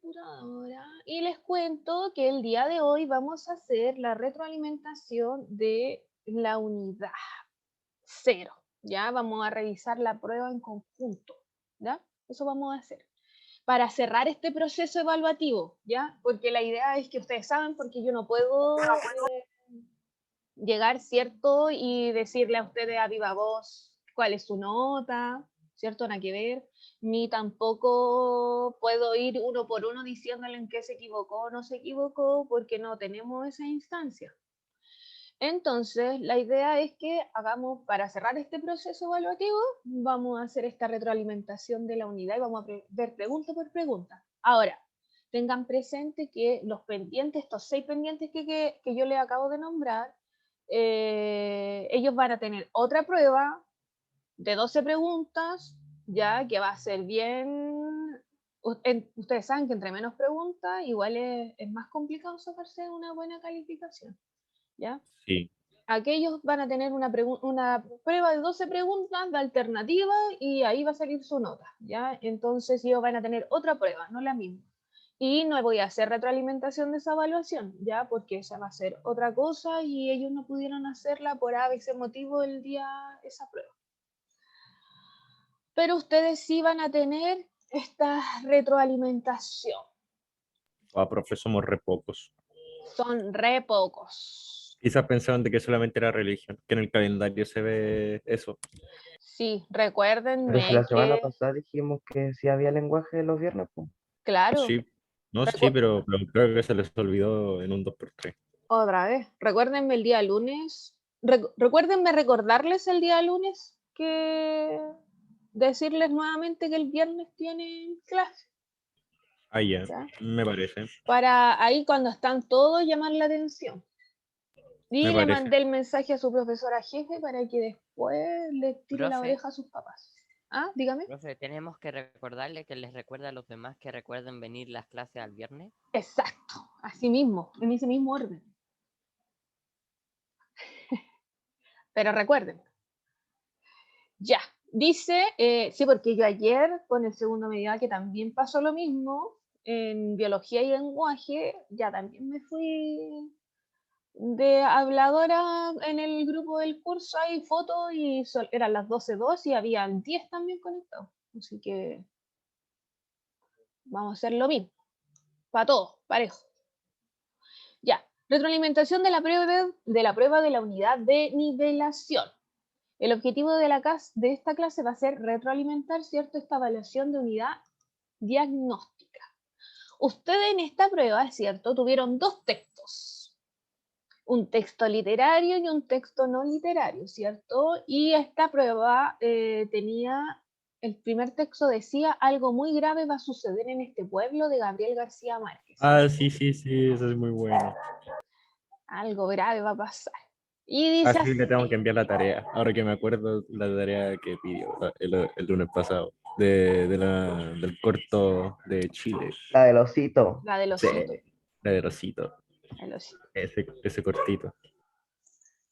computadora y les cuento que el día de hoy vamos a hacer la retroalimentación de la unidad 0. Ya vamos a revisar la prueba en conjunto. ¿Ya? Eso vamos a hacer. Para cerrar este proceso evaluativo, ¿ya? Porque la idea es que ustedes saben, porque yo no puedo llegar, ¿cierto? Y decirle a ustedes a viva voz cuál es su nota, ¿cierto? Nada que ver. Ni tampoco puedo ir uno por uno diciéndole en qué se equivocó o no se equivocó, porque no tenemos esa instancia. Entonces, la idea es que hagamos, para cerrar este proceso evaluativo, vamos a hacer esta retroalimentación de la unidad y vamos a ver pregunta por pregunta. Ahora, tengan presente que los pendientes, estos 6 pendientes que yo les acabo de nombrar, ellos van a tener otra prueba de 12 preguntas, ya que va a ser bien... Ustedes saben que entre menos preguntas, igual es más complicado sacarse una buena calificación, ¿ya? Sí. Aquellos van a tener una prueba de 12 preguntas de alternativa y ahí va a salir su nota, ¿ya? Entonces ellos van a tener otra prueba, no la misma. Y no voy a hacer retroalimentación de esa evaluación, ¿ya? Porque esa va a ser otra cosa y ellos no pudieron hacerla por A, B, C motivo el día esa prueba. Pero ustedes sí van a tener esta retroalimentación. Profe, somos re pocos. Son re pocos. Quizás pensaban de que solamente era religión, que en el calendario se ve eso. Sí, Pero si recuérdenme la semana que, pasada dijimos que sí había lenguaje los viernes, pues. claro, Sí, no, sí, pero creo que se les olvidó en un 2x3. otra vez, recuérdenme el día lunes, recuérdenme recordarles el día lunes que decirles nuevamente que el viernes tienen clase, Ah, ya, ¿ya? me parece, Para ahí cuando están todos llamar la atención. me Y le parece. mandé el mensaje a su profesora jefe para que después le tire la Profe, oreja a sus papás. Ah, dígame. profe, tenemos que recordarle que les recuerda a los demás que recuerden venir las clases al viernes. Exacto, así mismo, en ese mismo orden. Pero recuerden, ya, dice, sí, porque yo ayer con el segundo medida que también pasó lo mismo, en biología y lenguaje, ya también me fui de habladora en el grupo del curso, hay fotos y eran las 12:02 y habían 10 también conectados. Así que vamos a hacer lo mismo, para todos, parejo. Ya, retroalimentación de la prueba de la unidad de nivelación. El objetivo de esta clase va a ser retroalimentar, ¿cierto?, esta evaluación de unidad diagnóstica. Ustedes en esta prueba, ¿cierto?, tuvieron 2 textos. Un texto literario y un texto no literario, ¿cierto? Y esta prueba el primer texto decía, algo muy grave va a suceder en este pueblo, de Gabriel García Márquez, Ah, ¿cierto? sí, sí, sí, eso es muy bueno. Algo grave va a pasar. Y dice Así le tengo que así, enviar la tarea. Ahora que me acuerdo la tarea que pidió el lunes pasado, del corto de Chile. La del osito. la del Sí, osito. la de Rosito. El osito. Ese cortito.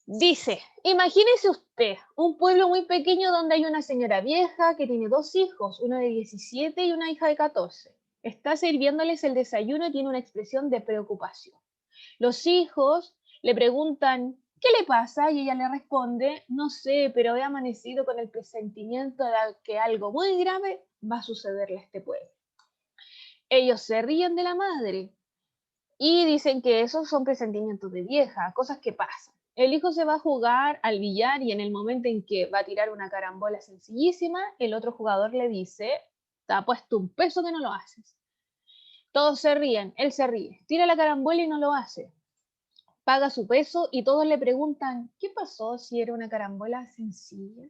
Dice, imagínese usted un pueblo muy pequeño donde hay una señora vieja que tiene 2 hijos, uno de 17 y una hija de 14. Está sirviéndoles el desayuno y tiene una expresión de preocupación. Los hijos le preguntan, ¿qué le pasa? Y ella le responde, no sé, pero he amanecido con el presentimiento de que algo muy grave va a sucederle a este pueblo. Ellos se ríen de la madre y dicen que esos son presentimientos de vieja, cosas que pasan. El hijo se va a jugar al billar y en el momento en que va a tirar una carambola sencillísima, el otro jugador le dice, te ha puesto un peso que no lo haces. Todos se ríen, él se ríe, tira la carambola y no lo hace. Paga su peso y todos le preguntan, ¿qué pasó si era una carambola sencilla?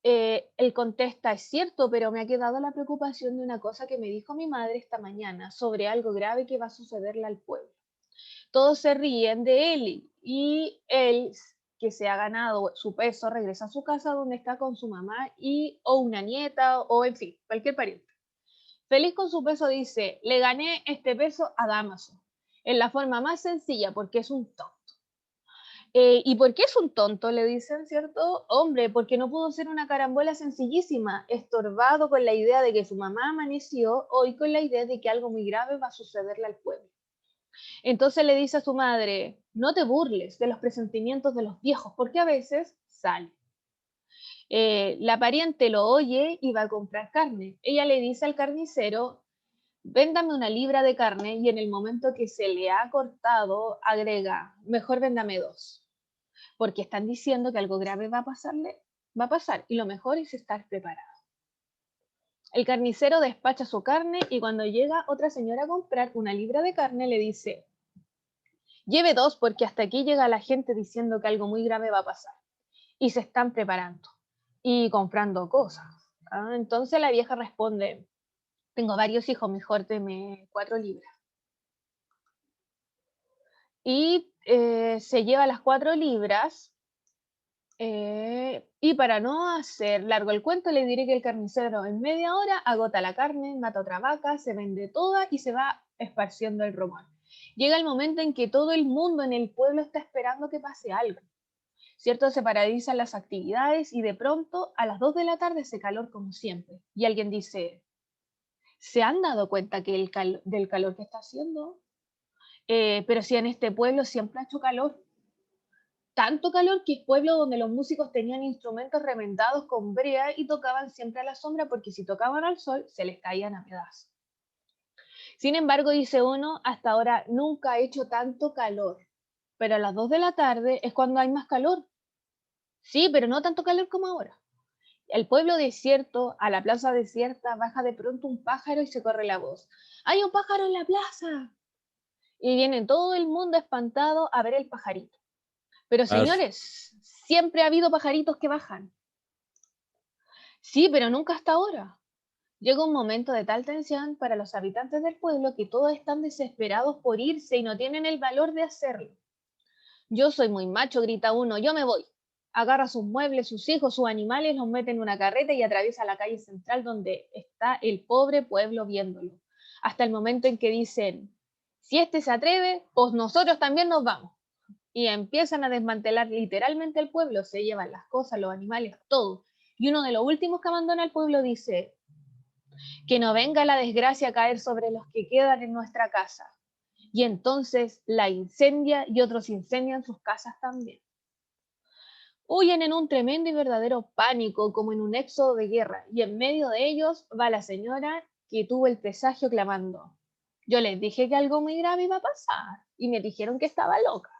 Él contesta, es cierto, pero me ha quedado la preocupación de una cosa que me dijo mi madre esta mañana sobre algo grave que va a sucederle al pueblo. Todos se ríen de él y él, que se ha ganado su peso, regresa a su casa donde está con su mamá o una nieta o en fin, cualquier pariente. Feliz con su peso dice, le gané este peso a Damaso, en la forma más sencilla porque es un tonto. ¿Y por qué es un tonto? Le dicen, ¿cierto? Hombre, porque no pudo ser una carambola sencillísima, estorbado con la idea de que su mamá amaneció, hoy con la idea de que algo muy grave va a sucederle al pueblo. Entonces le dice a su madre, no te burles de los presentimientos de los viejos, porque a veces sale. La pariente lo oye y va a comprar carne. Ella le dice al carnicero, véndame 1 libra de carne, y en el momento que se le ha cortado, agrega, mejor véndame 2, porque están diciendo que algo grave va a pasar, y lo mejor es estar preparado. El carnicero despacha su carne y cuando llega otra señora a comprar 1 libra de carne le dice, lleve 2 porque hasta aquí llega la gente diciendo que algo muy grave va a pasar y se están preparando y comprando cosas. Entonces la vieja responde, tengo varios hijos, mejor deme 4 libras. Y se lleva las 4 libras. Y para no hacer largo el cuento, le diré que el carnicero en media hora agota la carne, mata otra vaca, se vende toda y se va esparciendo el rumor. Llega el momento en que todo el mundo en el pueblo está esperando que pase algo, ¿cierto? Se paralizan las actividades y de pronto a las 2 de la tarde hace calor como siempre. Y alguien dice, ¿se han dado cuenta que del calor que está haciendo? Pero si en este pueblo siempre ha hecho calor. Tanto calor que es pueblo donde los músicos tenían instrumentos remendados con brea y tocaban siempre a la sombra porque si tocaban al sol se les caían a pedazos. Sin embargo, dice uno, hasta ahora nunca ha hecho tanto calor, pero a las 2 de la tarde es cuando hay más calor. Sí, pero no tanto calor como ahora. El pueblo desierto, a la plaza desierta, baja de pronto un pájaro y se corre la voz. ¡Hay un pájaro en la plaza! Y viene todo el mundo espantado a ver el pajarito. Pero señores, siempre ha habido pajaritos que bajan. Sí, pero nunca hasta ahora. Llega un momento de tal tensión para los habitantes del pueblo que todos están desesperados por irse y no tienen el valor de hacerlo. Yo soy muy macho, grita uno, yo me voy. Agarra sus muebles, sus hijos, sus animales, los mete en una carreta y atraviesa la calle central donde está el pobre pueblo viéndolo. Hasta el momento en que dicen, si este se atreve, pues nosotros también nos vamos. Y empiezan a desmantelar literalmente el pueblo, se llevan las cosas, los animales, todo. Y uno de los últimos que abandona el pueblo dice, que no venga la desgracia a caer sobre los que quedan en nuestra casa. Y entonces la incendia y otros incendian sus casas también. Huyen en un tremendo y verdadero pánico, como en un éxodo de guerra, y en medio de ellos va la señora que tuvo el presagio clamando, yo les dije que algo muy grave iba a pasar, y me dijeron que estaba loca.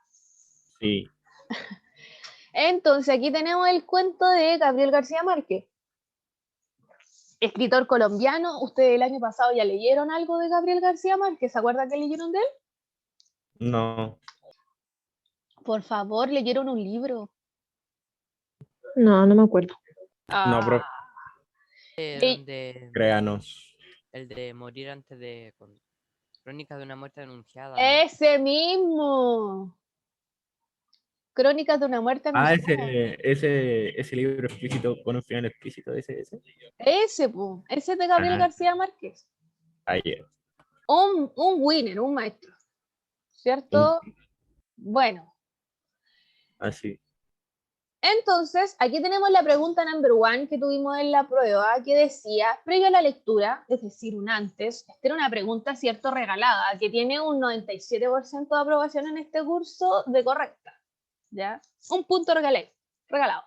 Sí. Entonces aquí tenemos el cuento de Gabriel García Márquez, escritor colombiano. Ustedes el año pasado ya leyeron algo de Gabriel García Márquez, ¿se acuerdan que leyeron de él? No. Por favor, leyeron un libro. No, no me acuerdo. No, bro. Créanos. El de morir antes de... Crónicas de una muerte anunciada, ¿no? Ese mismo. Crónicas de una muerte anunciada. Ese libro explícito con un final explícito, ese. Ese es de Gabriel García Márquez. Ayer. Un winner, un maestro. ¿Cierto? Bueno. Así. Entonces, aquí tenemos la pregunta number 1 que tuvimos en la prueba, que decía, previo a la lectura, es decir, un antes, esta era una pregunta, cierto, regalada, que tiene un 97% de aprobación en este curso de correcta, ¿ya? Un punto regalado.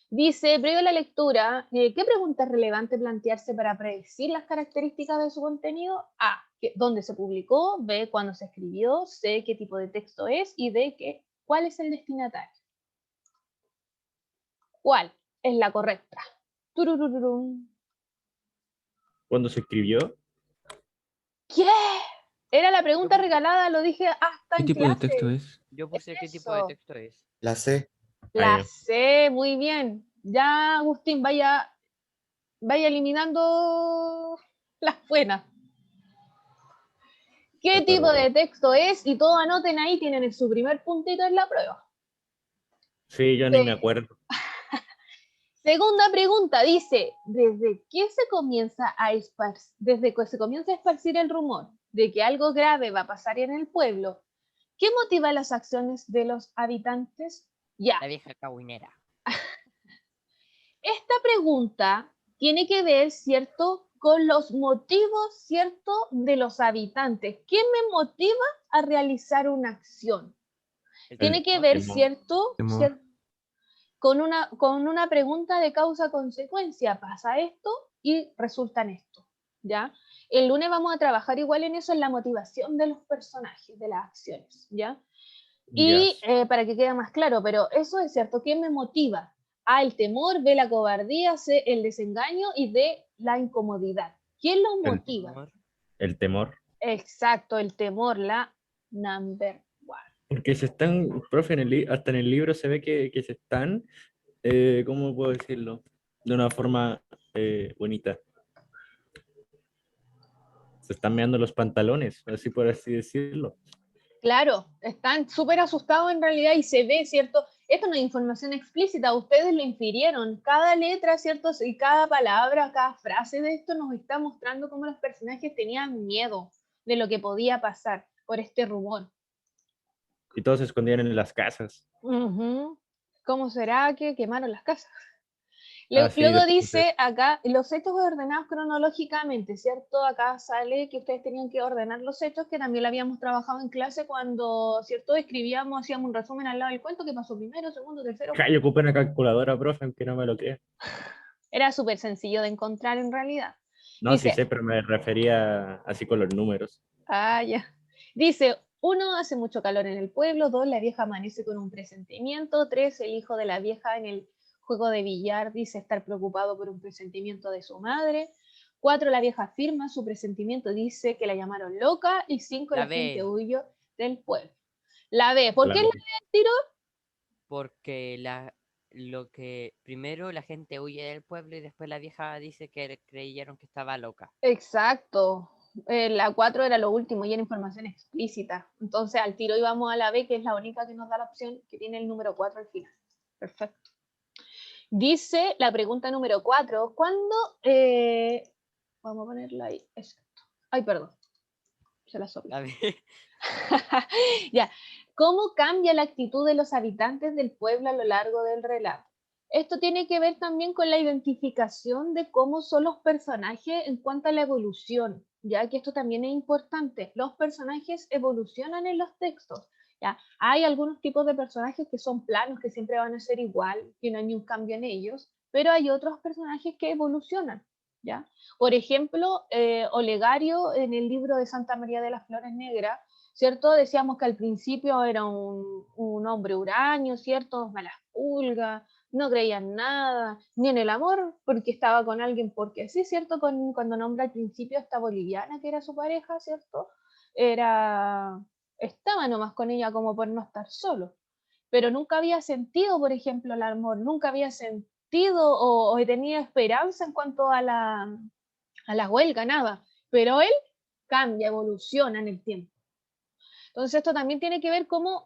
Dice, previo a la lectura, ¿qué pregunta es relevante plantearse para predecir las características de su contenido? A, ¿dónde se publicó? B, ¿cuándo se escribió? C, ¿qué tipo de texto es? Y D, ¿cuál es el destinatario? ¿Cuál es la correcta? Turururum. ¿Cuándo se escribió? ¿Qué? Era la pregunta regalada, lo dije hasta ¿Qué en tipo clase. de texto es? Yo puse qué tipo de texto es. La C. La C, muy bien. Ya, Agustín, vaya eliminando las buenas. ¿Qué tipo de texto es? Y todos anoten ahí, tienen su primer puntito en la prueba. Sí, yo ni me acuerdo. Segunda pregunta, dice, ¿desde que se comienza a esparcir el rumor de que algo grave va a pasar en el pueblo? ¿Qué motiva las acciones de los habitantes? Ya, La vieja cahuinera. esta pregunta tiene que ver, ¿cierto?, con los motivos, ¿cierto?, de los habitantes. ¿Qué me motiva a realizar una acción? Tiene que ver, ¿cierto?, con una pregunta de causa-consecuencia. Pasa esto y resulta en esto, ¿ya? El lunes vamos a trabajar igual en eso, en la motivación de los personajes, de las acciones, ¿ya? Y para que quede más claro, pero eso es cierto, ¿qué me motiva? A, el temor, B, la cobardía, C, el desengaño y D, la incomodidad. ¿Quién los motiva? El temor. Exacto, el temor, la number one. Porque se están, profe, hasta en el libro se ve que se están, ¿cómo puedo decirlo? De una forma bonita. Se están meando los pantalones, así por así decirlo. Claro, están súper asustados en realidad y se ve, ¿cierto? Esto no es información explícita, ustedes lo infirieron. Cada letra, ¿cierto? Y cada palabra, cada frase de esto nos está mostrando cómo los personajes tenían miedo de lo que podía pasar por este rumor. Y todos se escondían en las casas. ¿Cómo será que quemaron las casas? Sí, Luego dice acá, los hechos ordenados cronológicamente, ¿cierto? Acá sale que ustedes tenían que ordenar los hechos, que también lo habíamos trabajado en clase cuando, ¿cierto? Escribíamos, hacíamos un resumen al lado del cuento, que pasó primero, segundo, tercero. Yo ocupé una calculadora, profe, aunque no me lo crea. Era súper sencillo de encontrar en realidad. No, Dice, sí sé, pero me refería así con los números. Ya. Dice, 1, hace mucho calor en el pueblo. 2, la vieja amanece con un presentimiento. 3, el hijo de la vieja en el juego de billar dice estar preocupado por un presentimiento de su madre. 4, la vieja afirma su presentimiento, dice que la llamaron loca. Y 5, la gente huyó del pueblo. La B, ¿por qué la B al tiro? Porque primero la gente huye del pueblo y después la vieja dice que creyeron que estaba loca. Exacto. La 4 era lo último y era información explícita. Entonces al tiro íbamos a la B, que es la única que nos da la opción, que tiene el número 4 al final. Perfecto. Dice la pregunta número 4, ¿cuándo? Vamos a ponerla ahí. Exacto. Ay, perdón. Se la sopla. Ya. ¿Cómo cambia la actitud de los habitantes del pueblo a lo largo del relato? Esto tiene que ver también con la identificación de cómo son los personajes en cuanto a la evolución, ya que esto también es importante. Los personajes evolucionan en los textos. ¿Ya? Hay algunos tipos de personajes que son planos, que siempre van a ser igual, que no hay ni un cambio en ellos, pero hay otros personajes que evolucionan. ¿Ya? Por ejemplo, Olegario en el libro de Santa María de las Flores Negras, ¿cierto? Decíamos que al principio era un hombre huraño, ¿cierto? Malas pulgas, no creía en nada, ni en el amor, porque estaba con alguien porque sí, ¿cierto? Cuando nombra al principio a esta boliviana que era su pareja, ¿cierto? Estaba nomás con ella como por no estar solo, pero nunca había sentido, por ejemplo, el amor, nunca había sentido o tenía esperanza en cuanto a la huelga, nada, pero él cambia, evoluciona en el tiempo. Entonces esto también tiene que ver cómo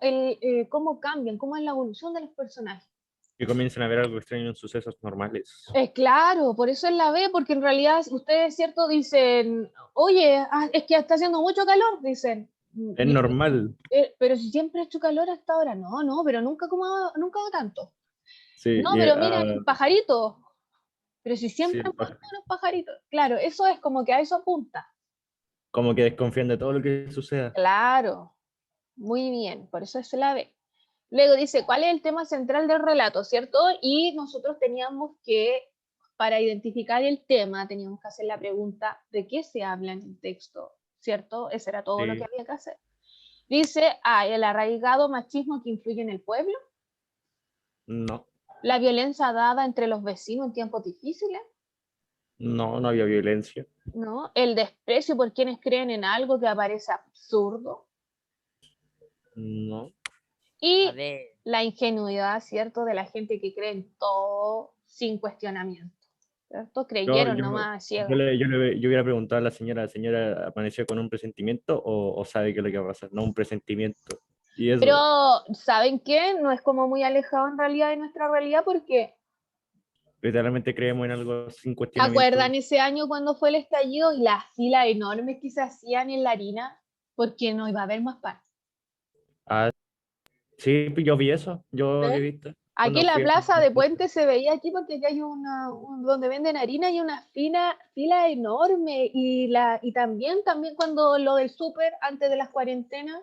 cambian, cómo es la evolución de los personajes. Que comienzan a ver algo extraño en sucesos normales. Claro, por eso es la B, porque en realidad ustedes, ¿cierto? Dicen, oye, es que está haciendo mucho calor, dicen. Es normal. Pero si siempre ha hecho calor hasta ahora, no, pero nunca hago tanto. Sí, No, pero mira, el pajarito. Pero si siempre han puesto los pajaritos. Claro, eso es como que a eso apunta. Como que desconfían de todo lo que suceda. Claro, muy bien, por eso es la B. Luego dice, ¿cuál es el tema central del relato, cierto? Y nosotros teníamos que, para identificar el tema, teníamos que hacer la pregunta de qué se habla en el texto, ¿cierto? Eso era todo lo que había que hacer. Dice, el arraigado machismo que influye en el pueblo. No. La violencia dada entre los vecinos en tiempos difíciles. No había violencia. ¿No? El desprecio por quienes creen en algo que aparece absurdo. No. Y la ingenuidad, ¿cierto? De la gente que cree en todo sin cuestionamiento. ¿Cierto? Creyeron nomás ciegos. Yo hubiera preguntado a la señora, ¿amaneció con un presentimiento o sabe qué es lo que va a pasar? No, un presentimiento. Y eso. Pero, ¿saben qué? No es como muy alejado en realidad de nuestra realidad porque... Literalmente creemos en algo sin cuestionamiento. ¿Acuerdan ese año cuando fue el estallido y las filas enormes que se hacían en la harina? Porque no iba a haber más pan. Sí, pues yo vi eso, yo ¿Ves? he visto. Aquí Cuando en la fui plaza de Puente se veía aquí porque aquí hay donde venden harina y una fila enorme y también cuando lo del súper antes de las cuarentenas,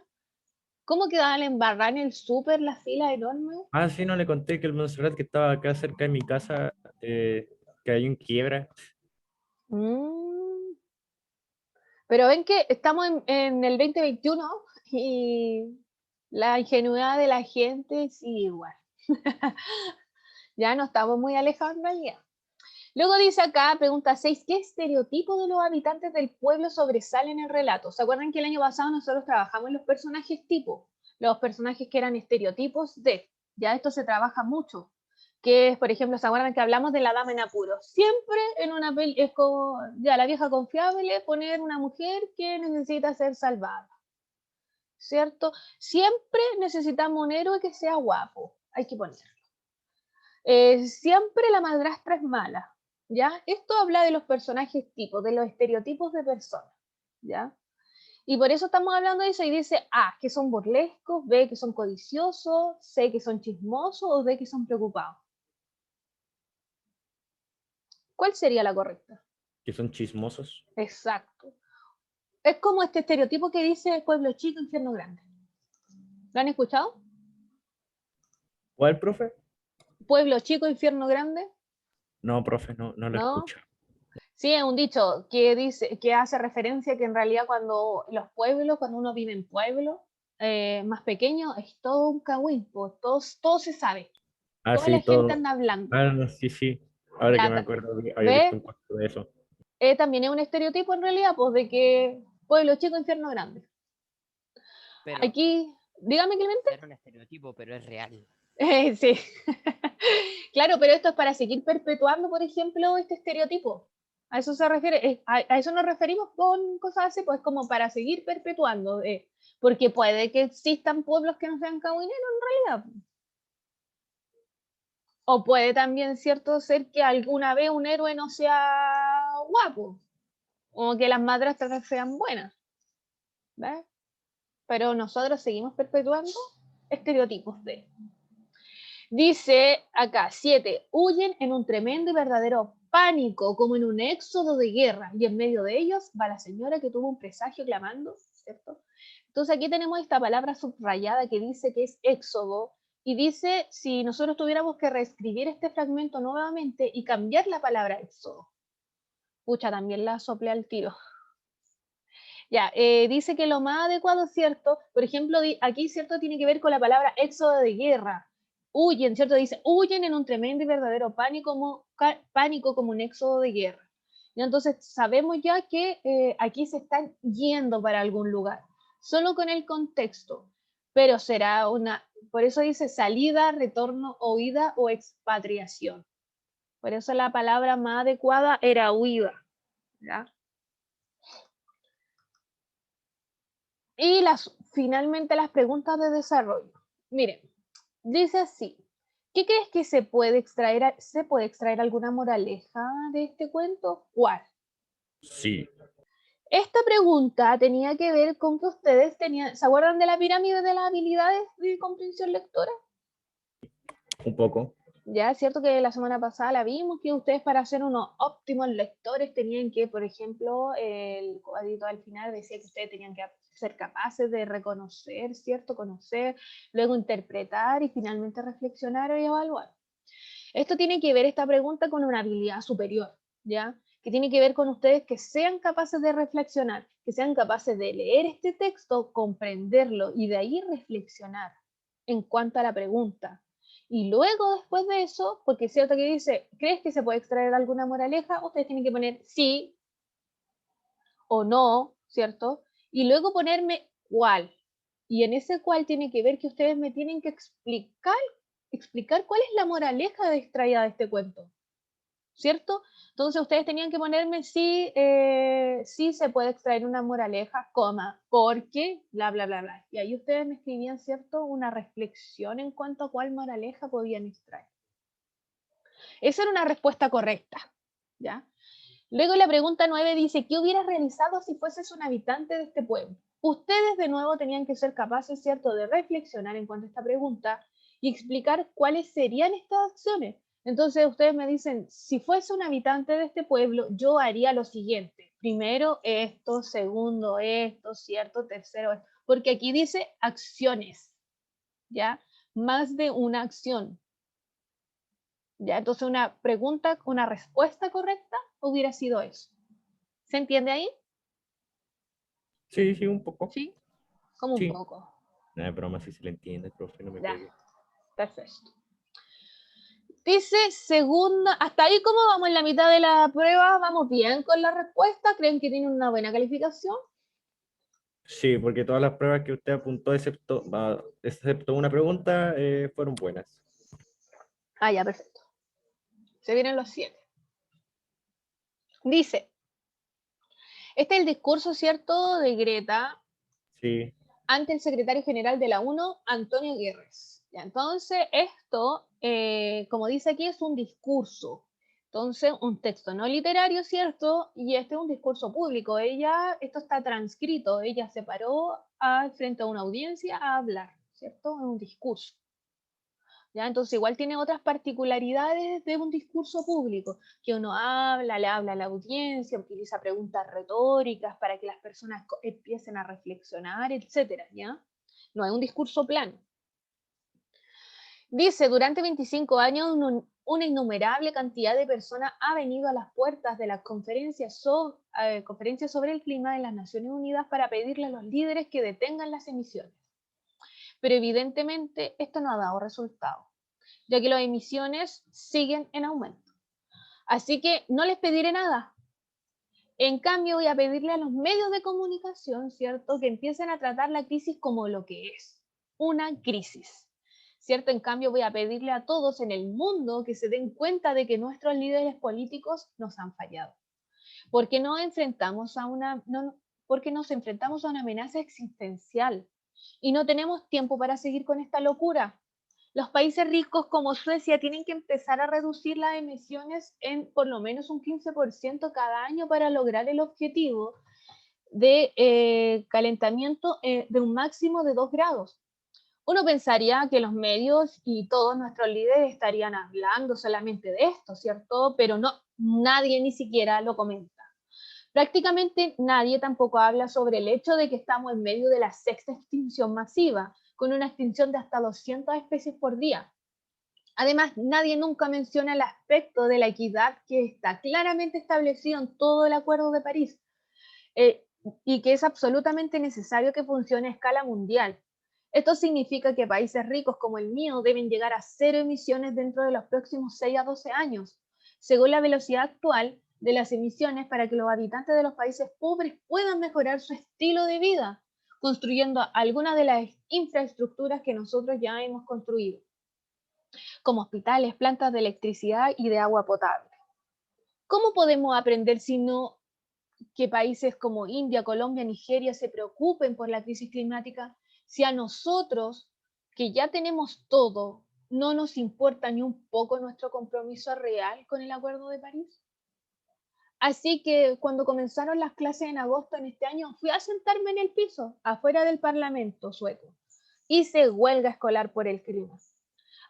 ¿cómo quedaban embarradas en el súper las filas enormes? Ah, sí, no le conté que el Montserrat que estaba acá cerca de mi casa, que hay un quiebra. Mm. Pero ven que estamos en el 2021 y la ingenuidad de la gente sigue igual. Ya no estamos muy alejados en realidad. Luego dice acá, pregunta 6, ¿qué estereotipo de los habitantes del pueblo sobresale en el relato? ¿Se acuerdan que el año pasado nosotros trabajamos en los personajes tipo? Los personajes que eran estereotipos de, ya esto se trabaja mucho, que es, por ejemplo, ¿se acuerdan que hablamos de la dama en apuros? Siempre en una peli es como, ya la vieja confiable, poner una mujer que necesita ser salvada, ¿cierto? Siempre necesitamos un héroe que sea guapo, hay que ponerlo. Siempre la madrastra es mala, ¿ya? Esto habla de los personajes tipos, de los estereotipos de personas, ¿ya? Y por eso estamos hablando de eso y dice A, que son burlescos, B, que son codiciosos, C, que son chismosos o D, que son preocupados. ¿Cuál sería la correcta? Que son chismosos. Exacto. Es como este estereotipo que dice pueblo chico, infierno grande. ¿Lo han escuchado? ¿Cuál, profe? Pueblo chico, infierno grande, No, profe, no lo ¿no? escucho. Sí, es un dicho que dice, que hace referencia que en realidad cuando los pueblos, cuando uno vive en pueblos más pequeños, es todo un cagüín, pues, todo se sabe, Ah, toda la sí, gente todo. anda hablando. Ah, no, sí, sí. Ahora que Ya, me acuerdo, había ¿ves? visto un cuento de eso. También es un estereotipo en realidad, pues de que pueblo chico, infierno grande. Pero Aquí, dígame Clemente. era un estereotipo, pero es real. Sí, claro, pero esto es para seguir perpetuando, por ejemplo, este estereotipo. A eso se refiere, a eso nos referimos con cosas así, pues como para seguir perpetuando, porque puede que existan pueblos que no sean cagüineros en realidad. O puede también, cierto, ser que alguna vez un héroe no sea guapo, o que las madrastras sean buenas, ¿ves? Pero nosotros seguimos perpetuando estereotipos de. Dice acá, 7, huyen en un tremendo y verdadero pánico, como en un éxodo de guerra, y en medio de ellos va la señora que tuvo un presagio clamando, ¿cierto? Entonces aquí tenemos esta palabra subrayada que dice que es éxodo, y dice, si nosotros tuviéramos que reescribir este fragmento nuevamente y cambiar la palabra éxodo, pucha, también la sople al tiro. Ya, dice que lo más adecuado, ¿cierto? Por ejemplo, aquí, ¿cierto? Tiene que ver con la palabra éxodo de guerra. Huyen, ¿cierto? Dice, huyen en un tremendo y verdadero pánico como un éxodo de guerra. Y entonces sabemos ya que aquí se están yendo para algún lugar, solo con el contexto, pero será por eso dice salida, retorno, huida o expatriación. Por eso la palabra más adecuada era huida, ¿ya? Y finalmente las preguntas de desarrollo. Miren, dice así, ¿qué crees que se puede extraer alguna moraleja de este cuento? ¿Cuál? Sí, Esta pregunta tenía que ver con que ustedes ¿se acuerdan de la pirámide de las habilidades de comprensión lectora? un poco. Ya es cierto que la semana pasada la vimos, que ustedes para ser unos óptimos lectores tenían que, por ejemplo, el cuadrito al final decía que ustedes tenían que ser capaces de reconocer, ¿cierto? Conocer, luego interpretar y finalmente reflexionar y evaluar. Esto tiene que ver, esta pregunta, con una habilidad superior, ¿ya? Que tiene que ver con ustedes que sean capaces de reflexionar, que sean capaces de leer este texto, comprenderlo y de ahí reflexionar en cuanto a la pregunta. Y luego, después de eso, porque es cierto que dice, ¿crees que se puede extraer alguna moraleja? Ustedes tienen que poner sí o no, ¿cierto? Y luego ponerme cuál. Y en ese cuál tiene que ver que ustedes me tienen que explicar cuál es la moraleja extraída de este cuento, ¿cierto? Entonces ustedes tenían que ponerme sí, sí se puede extraer una moraleja, coma, porque, bla, bla, bla, bla. Y ahí ustedes me escribían, ¿cierto? Una reflexión en cuanto a cuál moraleja podían extraer. Esa era una respuesta correcta, ¿ya? Luego la pregunta 9 dice, ¿qué hubieras realizado si fueses un habitante de este pueblo? Ustedes de nuevo tenían que ser capaces, ¿cierto?, de reflexionar en cuanto a esta pregunta y explicar cuáles serían estas acciones. Entonces ustedes me dicen, si fuese un habitante de este pueblo, yo haría lo siguiente. Primero esto, segundo esto, ¿cierto? Tercero esto. Porque aquí dice acciones, ¿ya? Más de una acción. ¿Ya? Entonces una pregunta, una respuesta correcta hubiera sido eso. ¿Se entiende ahí? Sí, sí, un poco. Sí, como un Sí. poco. No es broma, si se le entiende, profe, no me Ya, pegue. perfecto. Dice segunda, hasta ahí cómo vamos en la mitad de la prueba, vamos bien con la respuesta, ¿creen que tienen una buena calificación? Sí, porque todas las pruebas que usted apuntó, excepto una pregunta, fueron buenas. Ah, ya, perfecto. Se vienen los 7. Dice, este es el discurso, ¿cierto?, de Greta Sí, ante el secretario general de la ONU, Antonio Guterres. Ya, entonces, esto, como dice aquí, es un discurso. Entonces, un texto no literario, ¿cierto? Y este es un discurso público. Esto está transcrito, ella se paró frente a una audiencia a hablar, ¿cierto? Es un discurso. ¿Ya? Entonces, igual tiene otras particularidades de un discurso público, que uno habla, le habla a la audiencia, utiliza preguntas retóricas para que las personas empiecen a reflexionar, etcétera, ¿ya? No es un discurso plano. Dice, durante 25 años, una innumerable cantidad de personas ha venido a las puertas de las conferencias sobre el clima de las Naciones Unidas para pedirle a los líderes que detengan las emisiones. Pero evidentemente esto no ha dado resultado, ya que las emisiones siguen en aumento. Así que no les pediré nada. En cambio, voy a pedirle a los medios de comunicación, ¿cierto?, que empiecen a tratar la crisis como lo que es, una crisis, ¿cierto? En cambio, voy a pedirle a todos en el mundo que se den cuenta de que nuestros líderes políticos nos han fallado, porque nos enfrentamos a una amenaza existencial y no tenemos tiempo para seguir con esta locura. Los países ricos como Suecia tienen que empezar a reducir las emisiones en por lo menos un 15% cada año para lograr el objetivo de calentamiento de un máximo de 2 grados. Uno pensaría que los medios y todos nuestros líderes estarían hablando solamente de esto, ¿cierto? Pero no, nadie ni siquiera lo comenta. Prácticamente nadie tampoco habla sobre el hecho de que estamos en medio de la 6ª extinción masiva, con una extinción de hasta 200 especies por día. Además, nadie nunca menciona el aspecto de la equidad que está claramente establecido en todo el Acuerdo de París y que es absolutamente necesario que funcione a escala mundial. Esto significa que países ricos como el mío deben llegar a 0 emisiones dentro de los próximos 6 a 12 años, según la velocidad actual de las emisiones, para que los habitantes de los países pobres puedan mejorar su estilo de vida, construyendo algunas de las infraestructuras que nosotros ya hemos construido, como hospitales, plantas de electricidad y de agua potable. ¿Cómo podemos aprender si no que países como India, Colombia, Nigeria se preocupen por la crisis climática si a nosotros, que ya tenemos todo, no nos importa ni un poco nuestro compromiso real con el Acuerdo de París? Así que cuando comenzaron las clases en agosto en este año, fui a sentarme en el piso, afuera del Parlamento sueco. Hice huelga escolar por el clima.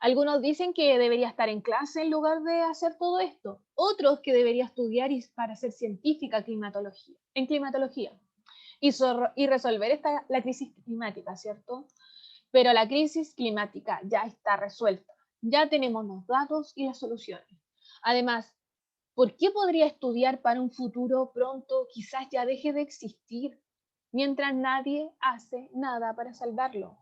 Algunos dicen que debería estar en clase en lugar de hacer todo esto. Otros que debería estudiar para ser científica en climatología y resolver la crisis climática, ¿cierto? Pero la crisis climática ya está resuelta. Ya tenemos los datos y las soluciones. Además, ¿por qué podría estudiar para un futuro pronto quizás ya deje de existir mientras nadie hace nada para salvarlo?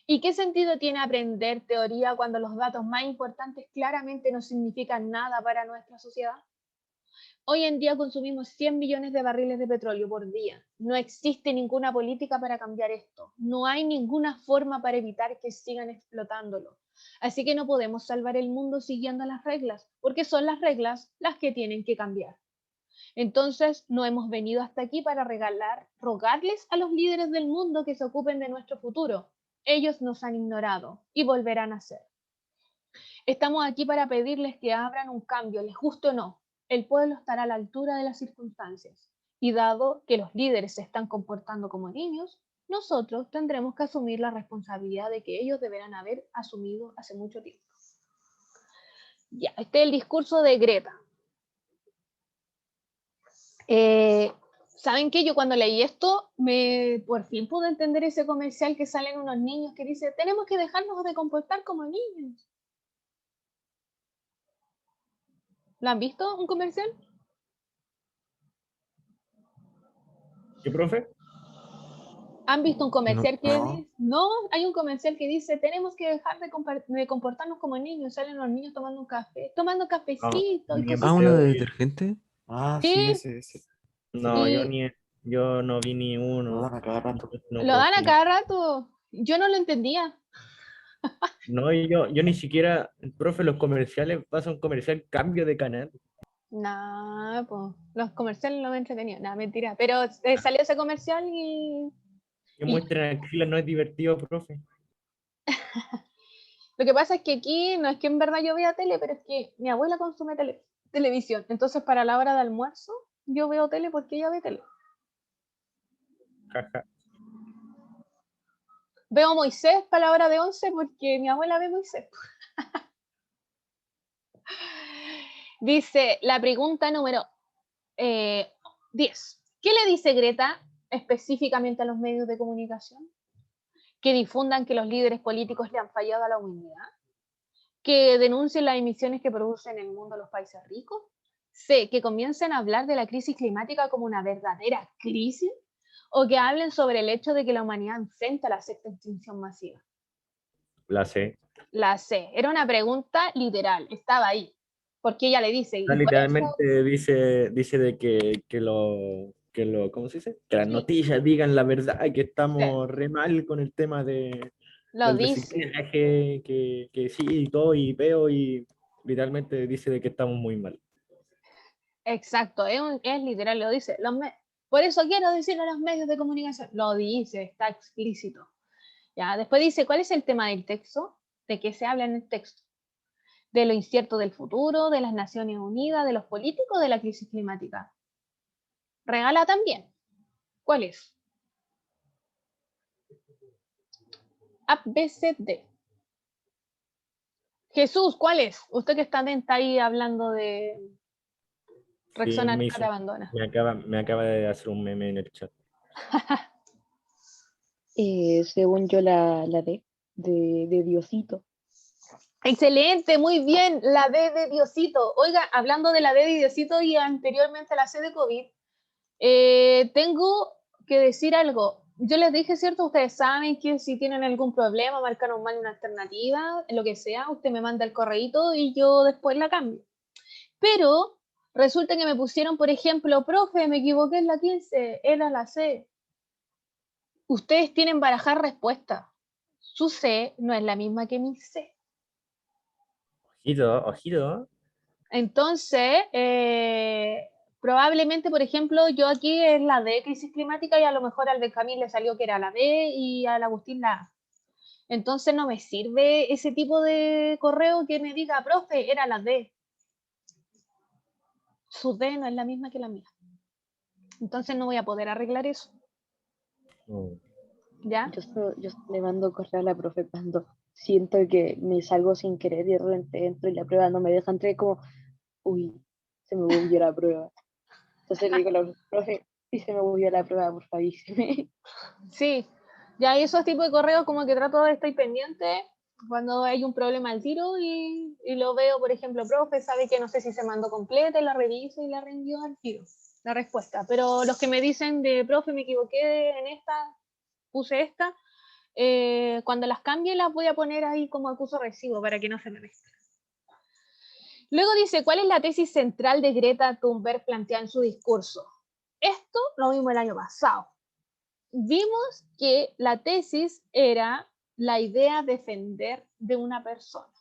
¿Y qué sentido tiene aprender teoría cuando los datos más importantes claramente no significan nada para nuestra sociedad? Hoy en día consumimos 100 millones de barriles de petróleo por día. No existe ninguna política para cambiar esto. No hay ninguna forma para evitar que sigan explotándolo. Así que no podemos salvar el mundo siguiendo las reglas, porque son las reglas las que tienen que cambiar. Entonces, no hemos venido hasta aquí para rogarles a los líderes del mundo que se ocupen de nuestro futuro. Ellos nos han ignorado y volverán a hacer. Estamos aquí para pedirles que abran un cambio, les guste o no. El pueblo estará a la altura de las circunstancias. Y dado que los líderes se están comportando como niños, nosotros tendremos que asumir la responsabilidad de que ellos deberán haber asumido hace mucho tiempo. Ya, este es el discurso de Greta. ¿Saben qué? Yo cuando leí esto, por fin pude entender ese comercial que salen unos niños que dice, tenemos que dejarnos de comportar como niños. ¿Lo han visto, un comercial? ¿Qué, profe? ¿Han visto un comercial que No. dice? No, hay un comercial que dice, tenemos que dejar de comportarnos como niños. Salen los niños tomando un café, tomando cafecito y ni en cosas ¿Uno pedo de vi. detergente? Ah, así. sí, Sí, ese. No, y yo no vi ni Lo uno. dan a cada rato. No lo puedo dan a opinar. cada rato. Yo no lo entendía. No, y yo ni siquiera, profe, los comerciales, pasa un comercial, cambio de canal. Nah, pues los comerciales no me entretenían. Nada, mentira. Pero salió ese comercial Que y muestren Axila no es divertido, profe. lo que pasa es que aquí no es que en verdad yo vea tele, pero es que mi abuela consume televisión. Entonces, para la hora de almuerzo, yo veo tele porque ella ve tele. Jaja. Veo Moisés para la hora de 11 porque mi abuela ve Moisés. Dice la pregunta número 10. ¿Qué le dice Greta específicamente a los medios de comunicación? Que difundan que los líderes políticos le han fallado a la humanidad. Que denuncien las emisiones que producen en el mundo los países ricos. C, que comiencen a hablar de la crisis climática como una verdadera crisis. O que hablen sobre el hecho de que la humanidad enfrenta la sexta extinción masiva. La sé. La C. Era una pregunta literal, estaba ahí. Porque ella le dice, y por eso, Literalmente dice de ¿cómo se dice? Que las sí, noticias digan la verdad, que estamos re mal con el tema lo del dice. reciclaje, que sí, y todo, y veo, y literalmente dice de que estamos muy mal. Exacto, es literal, lo dice. Por eso quiero decirlo a los medios de comunicación. Lo dice, está explícito. ¿Ya? Después dice, ¿cuál es el tema del texto? ¿De qué se habla en el texto? ¿De lo incierto del futuro, de las Naciones Unidas, de los políticos, de la crisis climática? Regala también. ¿Cuál es? A, B, C, D. Jesús, ¿cuál es? Usted que está ahí hablando de Sí, Rexona nunca te abandona. me acaba de hacer un meme en el chat. Según yo, la D, de Diosito. Excelente, muy bien, la D de Diosito. Oiga, hablando de la D de Diosito y anteriormente la C de COVID, tengo que decir algo. Yo les dije, ¿cierto? Ustedes saben que si tienen algún problema, marcan mal una alternativa, lo que sea, usted me manda el correíto y yo después la cambio. Pero resulta que me pusieron, por ejemplo, profe, me equivoqué en la 15, era la C. Ustedes tienen barajar respuesta. Su C no es la misma que mi C. Ojito, ojito. Entonces, probablemente, por ejemplo, yo aquí es la D, crisis climática, y a lo mejor al Benjamín le salió que era la B y al Agustín la A. Entonces no me sirve ese tipo de correo que me diga, profe, era la D. Su D no es la misma que la mía. Entonces no voy a poder arreglar eso. ¿Ya? Yo le mando correo a la profe cuando siento que me salgo sin querer y de repente entro y la prueba no me deja entrar, como, uy, se me volvió la prueba. Entonces le digo a la profe, si se me volvió la prueba, por favor, avíseme. Sí, ya esos tipos de correos como que trato de estar pendiente cuando hay un problema al tiro y lo veo, por ejemplo, profe, sabe que no sé si se mandó completa y la reviso y la reenvío al tiro, la respuesta. Pero los que me dicen de, profe, me equivoqué en esta, puse esta, cuando las cambie las voy a poner ahí como acuso recibo para que no se me mezcle. Luego dice, ¿cuál es la tesis central de Greta Thunberg planteada en su discurso? Esto lo vimos el año pasado. Vimos que la tesis era la idea de defender de una persona.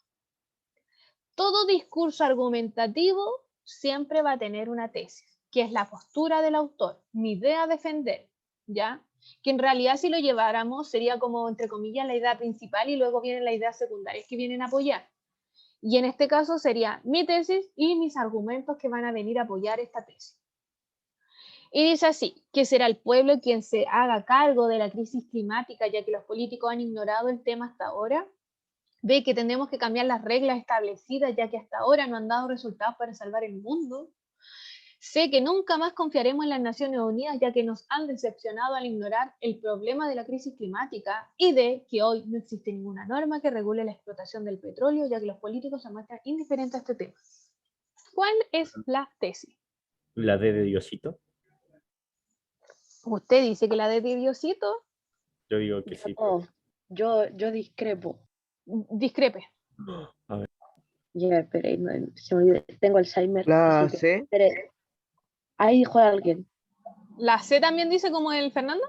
Todo discurso argumentativo siempre va a tener una tesis, que es la postura del autor, mi idea de defender, ¿ya? Que en realidad si lo lleváramos sería como, entre comillas, la idea principal y luego vienen las ideas secundarias que vienen a apoyar. Y en este caso sería mi tesis y mis argumentos que van a venir a apoyar esta tesis. Y dice así, que será el pueblo quien se haga cargo de la crisis climática, ya que los políticos han ignorado el tema hasta ahora. Ve que tendremos que cambiar las reglas establecidas, ya que hasta ahora no han dado resultados para salvar el mundo. Sé que nunca más confiaremos en las Naciones Unidas, ya que nos han decepcionado al ignorar el problema de la crisis climática, y de que hoy no existe ninguna norma que regule la explotación del petróleo, ya que los políticos se muestran indiferentes a este tema. ¿Cuál es la tesis? La D de Diosito. ¿Usted dice que la de Diosito? Yo digo que sí. No, yo discrepo. Discrepe. A ver. Ya, espere, no, se me olvidó, tengo Alzheimer. La así que- C, espere. Ahí dijo alguien. ¿La C también dice como el Fernando?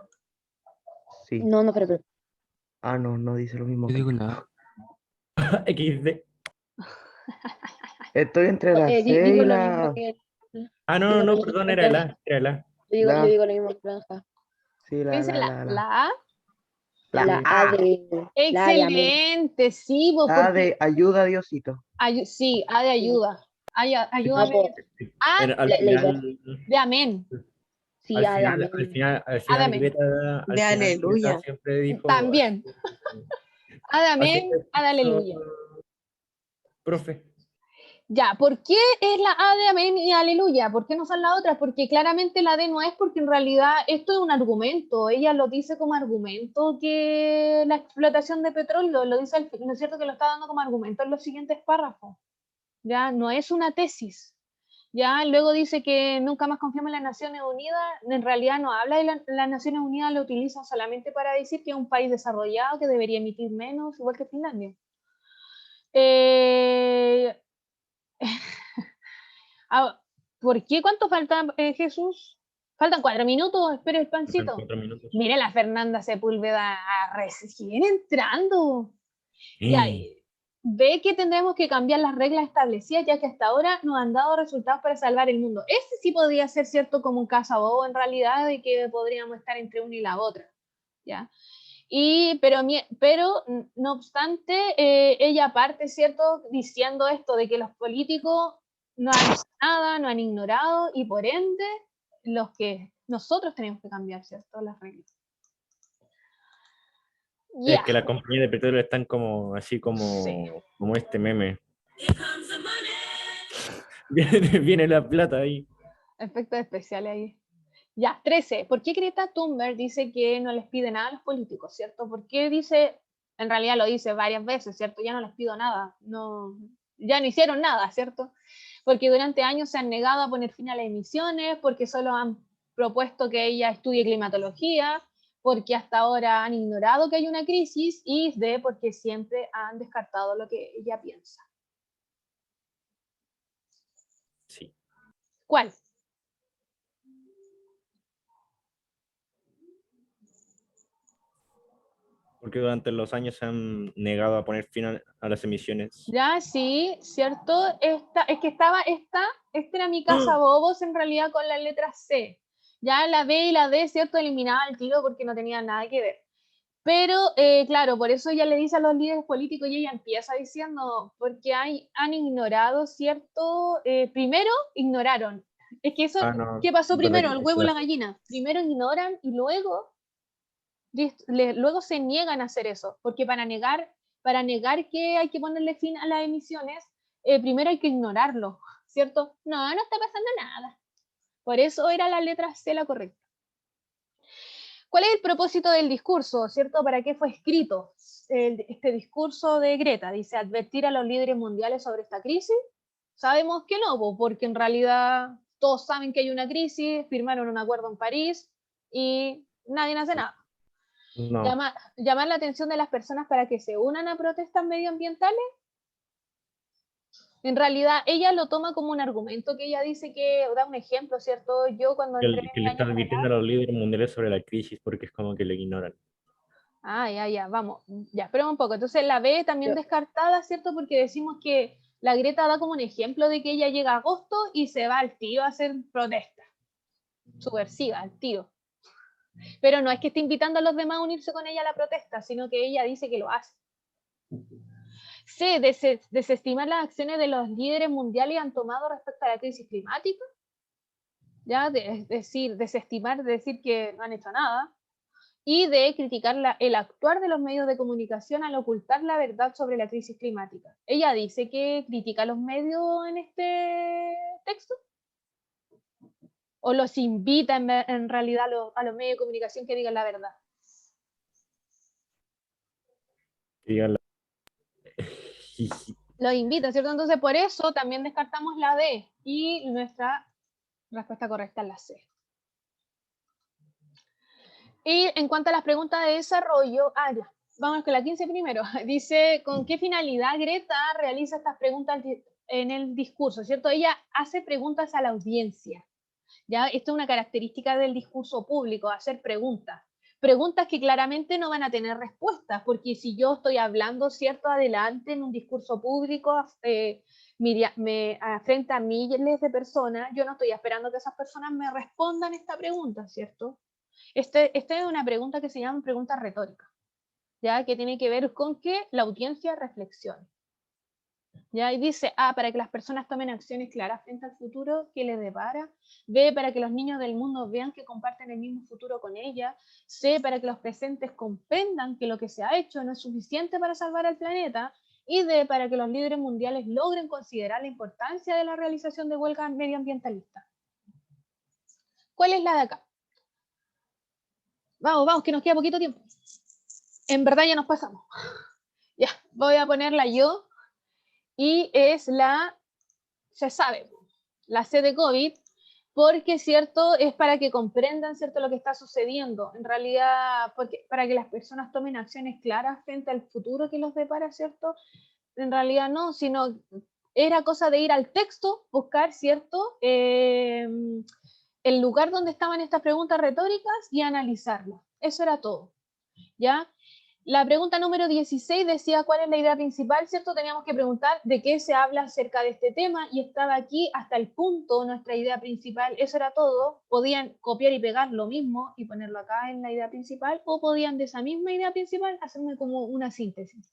sí. No, espere. Ah, no, no dice lo mismo. Yo digo nada. XD. Estoy entre la C Digo y lo la... mismo que Ah, no, digo no, lo mismo perdón, que era el Franja. A. Era el A. Yo La- digo lo mismo que Franja. Sí, la, Dice la, la, la. la A. La A de amén. Excelente, sí, vos, A de ayuda, Diosito. sí, A de ayuda. Ayúdame. No, A Al la final, de amén. sí, al A de final, amén. al final amén. Greta, al De final aleluya. Greta siempre dijo. También. A de amén, A de aleluya. Profe. Ya, ¿por qué es la A de amén y aleluya? ¿Por qué no son las otras? Porque claramente la D no es, porque en realidad esto es un argumento. Ella lo dice como argumento, que la explotación de petróleo, lo dice al fin, ¿no es cierto? Que lo está dando como argumento en los siguientes párrafos. Ya, no es una tesis. Ya, luego dice que nunca más confiamos en las Naciones Unidas. En realidad no habla de las Naciones Unidas, lo utilizan solamente para decir que es un país desarrollado que debería emitir menos, igual que Finlandia. ¿Por qué? ¿Cuánto falta, Jesús? Faltan 4 minutos, espera el pancito. 4 minutos. Mire, la Fernanda Sepúlveda recién entrando. Ya, ve que tendremos que cambiar las reglas establecidas, ya que hasta ahora no han dado resultados para salvar el mundo. Este sí podría ser cierto como un casabobo en realidad, de que podríamos estar entre una y la otra. ¿Ya? Pero no obstante, ella parte, ¿cierto?, diciendo esto de que los políticos no han hecho nada, no han ignorado, y por ende, nosotros tenemos que cambiar, ¿cierto?, las reglas. Es que las compañías de petróleo están como así Sí. como este meme. Viene la plata ahí. Efectos especiales ahí. Ya, 13. ¿Por qué Greta Thunberg dice que no les pide nada a los políticos, ¿cierto? ¿Por qué dice, en realidad lo dice varias veces, ¿cierto? Ya no les pido nada, ya no hicieron nada, ¿cierto? Porque durante años se han negado a poner fin a las emisiones, porque solo han propuesto que ella estudie climatología, porque hasta ahora han ignorado que hay una crisis, y porque siempre han descartado lo que ella piensa. Sí. ¿Cuál? Porque durante los años se han negado a poner fin a las emisiones. Ya, sí, cierto. Es que esta era mi casa bobos en realidad con la letra C. Ya la B y la D, cierto, eliminaba el tiro porque no tenía nada que ver. Pero, claro, por eso ella le dice a los líderes políticos, y ella empieza diciendo, porque han ignorado, ¿cierto? Primero ignoraron. Es que eso, No, ¿qué pasó primero? El huevo y la eso. gallina. Primero ignoran y luego se niegan a hacer eso, porque para negar que hay que ponerle fin a las emisiones, primero hay que ignorarlo, ¿cierto? No está pasando nada. Por eso era la letra C la correcta. ¿Cuál es el propósito del discurso, cierto? ¿Para qué fue escrito este discurso de Greta? Dice, advertir a los líderes mundiales sobre esta crisis. Sabemos que no, porque en realidad todos saben que hay una crisis, firmaron un acuerdo en París y nadie hace nada. No. Llamar la atención de las personas para que se unan a protestas medioambientales. En realidad ella lo toma como un argumento, que ella dice que da un ejemplo, ¿cierto? Yo cuando entré Que le están advirtiendo a los líderes mundiales sobre la crisis porque es como que le ignoran. Ya, vamos, ya, espera un poco. Entonces la B también descartada, ¿cierto? Porque decimos que la Greta da como un ejemplo de que ella llega a agosto y se va al tío a hacer protesta. Subversiva, al tío. Pero no es que esté invitando a los demás a unirse con ella a la protesta, sino que ella dice que lo hace. C, desestimar las acciones de los líderes mundiales han tomado respecto a la crisis climática. ¿ya? Es decir, desestimar, decir que no han hecho nada, y de criticar el actuar de los medios de comunicación al ocultar la verdad sobre la crisis climática. Ella dice que critica a los medios en este texto, o los invita en realidad a los medios de comunicación que digan la verdad. Díganlo. Los invita, ¿cierto? Entonces por eso también descartamos la D y nuestra respuesta correcta es la C. Y en cuanto a las preguntas de desarrollo, ya, vamos con la 15 primero. Dice, ¿con qué finalidad Greta realiza estas preguntas en el discurso? ¿Cierto? Ella hace preguntas a la audiencia. ¿Ya? Esto es una característica del discurso público, hacer preguntas. Preguntas que claramente no van a tener respuestas, porque si yo estoy hablando, ¿cierto? Adelante en un discurso público, frente a miles de personas, yo no estoy esperando que esas personas me respondan esta pregunta, ¿cierto? Esta es una pregunta que se llama pregunta retórica, ¿ya? Que tiene que ver con que la audiencia reflexione. ¿Ya? Y dice, para que las personas tomen acciones claras frente al futuro que les depara. B, para que los niños del mundo vean que comparten el mismo futuro con ella. C, para que los presentes comprendan que lo que se ha hecho no es suficiente para salvar al planeta. Y D, para que los líderes mundiales logren considerar la importancia de la realización de huelgas medioambientalistas. ¿Cuál es la de acá? Vamos, que nos queda poquito tiempo. En verdad ya nos pasamos. Ya, voy a ponerla yo. Y es se sabe, la C de COVID, porque, ¿cierto? Es para que comprendan, ¿cierto? Lo que está sucediendo. En realidad, para que las personas tomen acciones claras frente al futuro que los depara, ¿cierto? En realidad no, sino era cosa de ir al texto, buscar, ¿cierto? El lugar donde estaban estas preguntas retóricas y analizarlas. Eso era todo, ¿ya? La pregunta número 16 decía cuál es la idea principal, ¿cierto? Teníamos que preguntar de qué se habla acerca de este tema y estaba aquí hasta el punto nuestra idea principal, eso era todo. Podían copiar y pegar lo mismo y ponerlo acá en la idea principal, o podían de esa misma idea principal hacerme como una síntesis.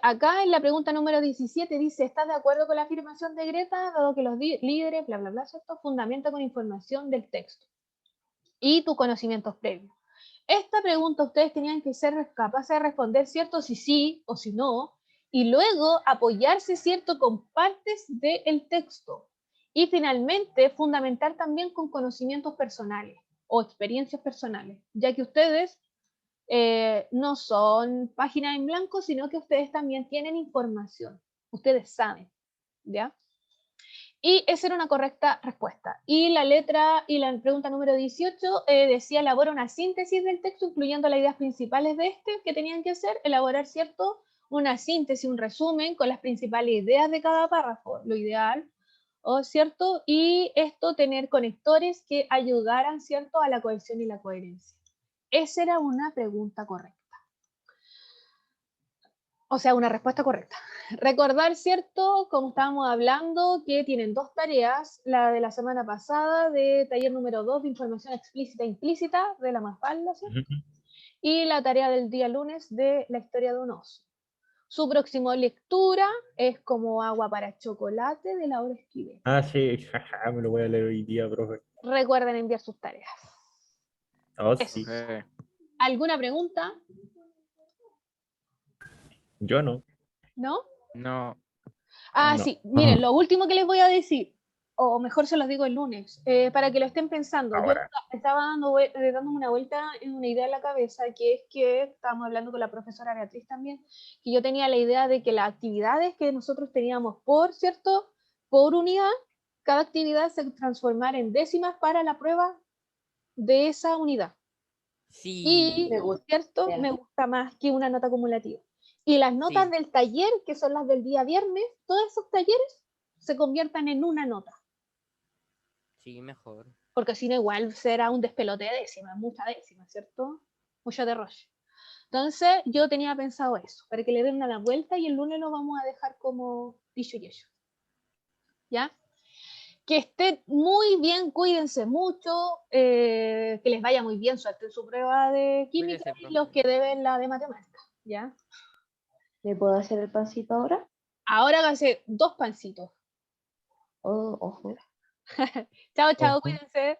Acá en la pregunta número 17 dice, ¿estás de acuerdo con la afirmación de Greta, dado que los líderes, bla, bla, bla, ¿cierto? Fundamenta con información del texto y tus conocimientos previos? Esta pregunta ustedes tenían que ser capaces de responder, ¿cierto? Si sí o si no, y luego apoyarse, ¿cierto? Con partes del texto. Y finalmente, fundamentar también con conocimientos personales o experiencias personales, ya que ustedes no son páginas en blanco, sino que ustedes también tienen información. Ustedes saben, ¿ya? Y esa era una correcta respuesta. Y la pregunta número 18 decía, elabora una síntesis del texto, incluyendo las ideas principales de este, que tenían que hacer, elaborar, ¿cierto? Una síntesis, un resumen con las principales ideas de cada párrafo, lo ideal, ¿cierto? Y esto, tener conectores que ayudaran, ¿cierto? A la cohesión y la coherencia. Esa era una pregunta correcta. O sea, una respuesta correcta. Recordar, ¿cierto? Como estábamos hablando, que tienen dos tareas, la de la semana pasada de taller número 2 de información explícita e implícita de la Mafalda, ¿cierto? Y la tarea del día lunes de la historia de un oso. Su próxima lectura es Como agua para chocolate de Laura Esquivel. Sí, jaja, me lo voy a leer hoy día, profe. Recuerden enviar sus tareas. Oh, sí. ¿Alguna pregunta? Yo no. ¿No? No. No. Sí, miren, lo último que les voy a decir, o mejor se los digo el lunes, para que lo estén pensando. Ahora. Yo estaba dándome una vuelta en una idea en la cabeza, que es que estábamos hablando con la profesora Beatriz también, que yo tenía la idea de que las actividades que nosotros teníamos por unidad, cada actividad se transformara en décimas para la prueba de esa unidad. Sí. Y, Me gusta. ¿cierto? Me gusta más que una nota acumulativa. Y las notas del taller, que son las del día viernes, todos esos talleres se conviertan en una nota. Sí, mejor. Porque si no, igual será un despelote de décimas, mucha décima, ¿cierto? Mucho derroche. Entonces, yo tenía pensado eso, para que le den una vuelta y el lunes lo vamos a dejar como dicho y hecho. ¿Ya? Que estén muy bien, cuídense mucho, que les vaya muy bien, suerte en su prueba de química. Cuídese, y profe. los que deben la de matemáticas, ¿ya? ¿Me puedo hacer el pancito ahora? Ahora háganse 2 pancitos. Oh, ojo. Chao, chao, Ojo. cuídense.